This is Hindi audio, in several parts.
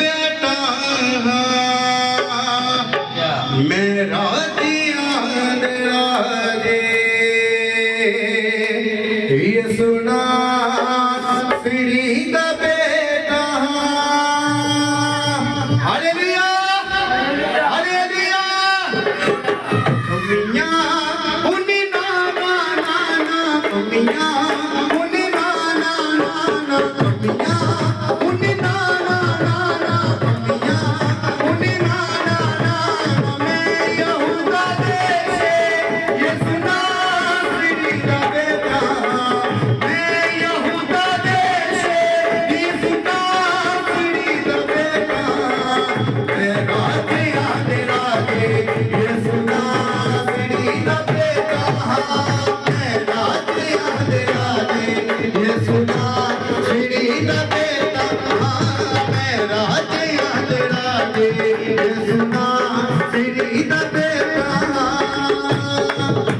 बेटा मेरा जियान राजे ये सुना श्री दा बेटा हालेलुया हालेलुया मियां उन्नी ना ना ना ना मियां उन्नी ना ना ना ना मियां उन्नी ना ना ना ना मियां उन्नी ना ना ना मैं यहूदा देश ये सुना श्री दा बेटा मैं यहूदा देश ये सुना श्री दा बेटा मेरा जियान राजे ये सुना श्री दा बेटा मेरा जियान राजे ये सुना श्री दा बेटा मेरा जियान राजे ये सुना श्री दा बेटा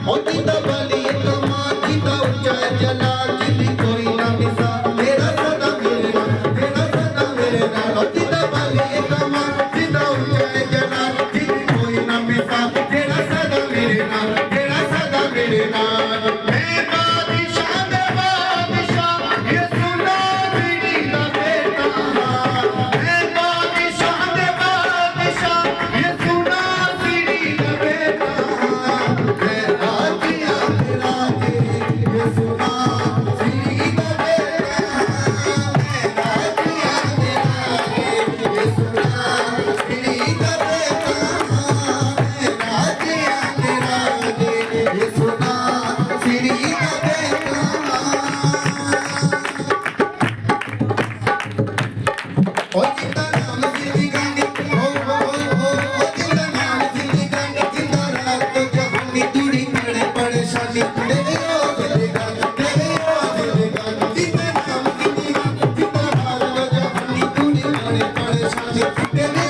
होती दा बली कमाती दा ऊंचा जला जिंदी कोई ना मिसा तेरा सदा मेरे नाल होती दा बली कमाती दा ऊंचा जला जिंदी कोई ना मिसा तेरा सदा मेरे नाल मैं बादशाह दे बादशाह ये सुना श्री दा बेटा मैं बादशाह दे बादशाह ये सुना श्री दा बेटा मैं राजिया राजे ये सुना श्री दा बेटा मैं राजिया राजे ये सुना श्री दा बेटा मैं राजिया राजे ये सुना श्री दा बेटा ओ जिंदा नाम जिंदी गानी ओ जिंदा नाम जिंदी गानी जिंदा रात तो जहानी दूरी पड़े परेशानी तेरे ओ जिंदी गानी जिंदा नाम जिंदी गानी जिंदा रात तो जहानी दूरी पड़े परेशानी तेरे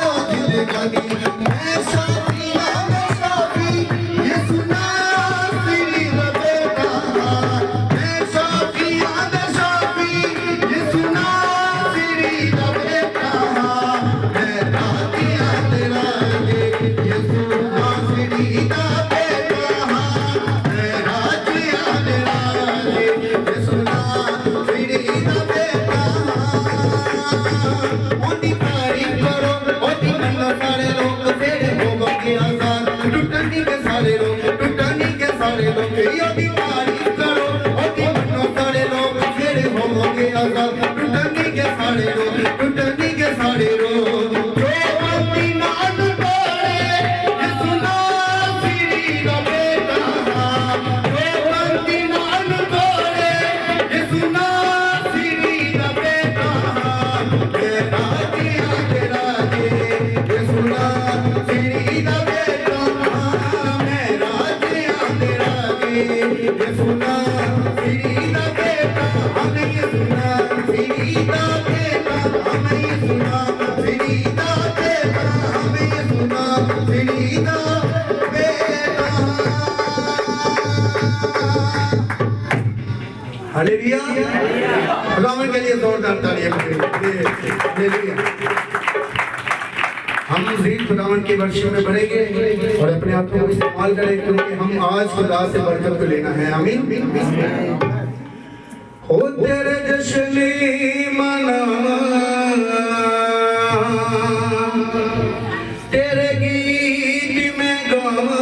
ओ जिंदी गानी मैं शाफी ये सुना श्री दा बेटा मैं शाफी ये सुना श्री दा बेटा मैं राजिया राजे ये सुना श्री दा बेटा मैं राजिया राजे ये सुना श्री दा बेटा ओदी तारीफ करो ओदी मन्नो सारे लोग तेरे होगे आजाद टूटनी के सारे लोग ओदी तारीफ करो ओदी मन्नो सारे लोग तेरे होगे आजाद टूटनी के सारे लोग जो अपनी नाद तोड़े ये सुना श्री दा बेटा जो अपनी नाद तोड़े ये सुना श्री दा बेटा मेरा जियान राजे ये सुना श्री दा बेटा मेरा जियान राजे ये सुना श्री दा बेटा हमें ये सुना श्री दा बेटा हमें ये सुना श्री दा बेटा हमें ये सुना श्री दा बेटा हालेलुया खुदावंद के लिए जोरदार तालियां हालेलुया हम मज़ीद खुदावंद के वर्षों में बढ़ेंगे और अपने आप को इस्तेमाल करें क्योंकि हम आज खुदा से बरकत को लेना है आमीन हो तेरे जश्न मना तेरे गीत में गावा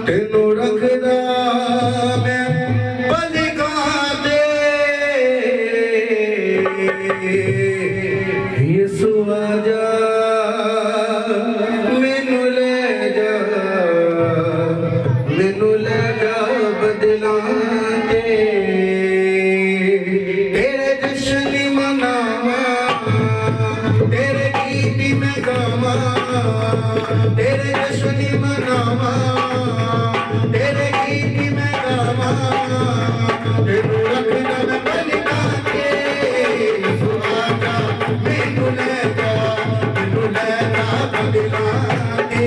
तेनू रखदा मैं बलिका दे यीशु आजा मैनू ले जा बदला दे तेरे जश्न मनावा तेरे गीत में गावा तेरे जश्न मनावा तेरे गीत में गावा तेनू रखदा मैं बलिका दे यीशु आजा मैनू ले जा बदला दे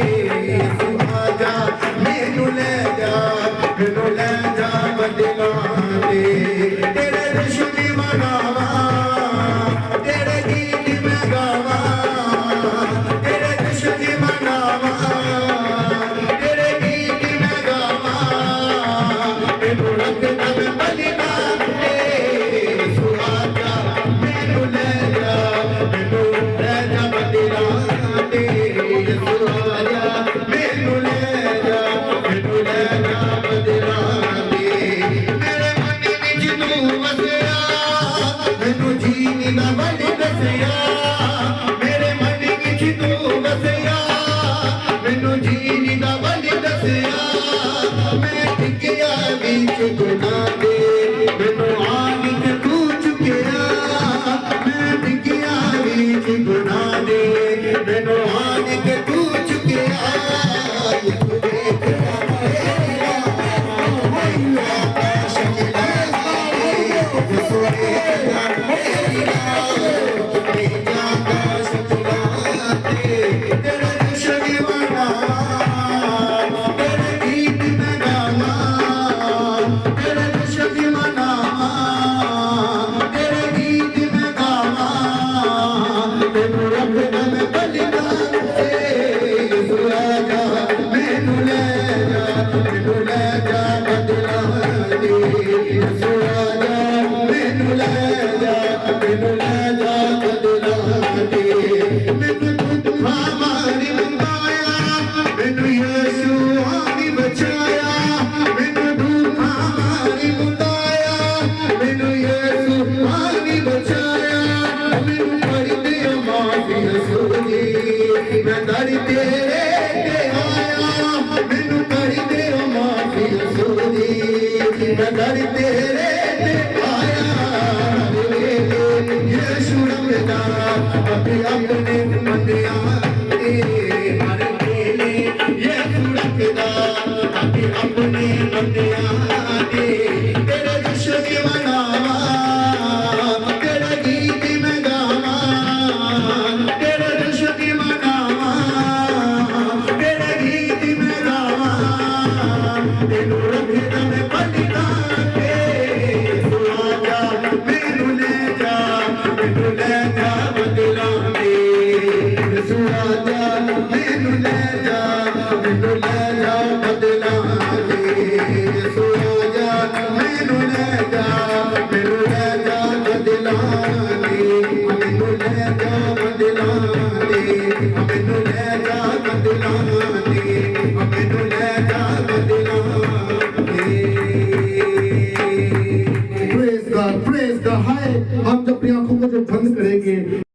यीशु आजा मैनू ले जा बदला दे तेरे दुश्मनी मनावा तेरे गीत मैं गावा तेरे जश्न मनावा तेरे गीत मैं गावा मैनू रखदा मैं बलिदा सुहागा मैनू ले जा बंदिरा ते सुहागा मैनू ले जा बंदिरा ते मेरे मन विच तू वसया मैनू जीनी दा वड दसया मेरे मन विच तू वसया मैनू जीनी दा वड दसया मैं टिकिया विच गुनाह दे मैनू आन के तू चुकिया मैं टिकिया विच गुनाह दे मैनू आन के तू चुकिया Praise God, praise the high. हम जब अपनी आंखों को जब बंद करेंगे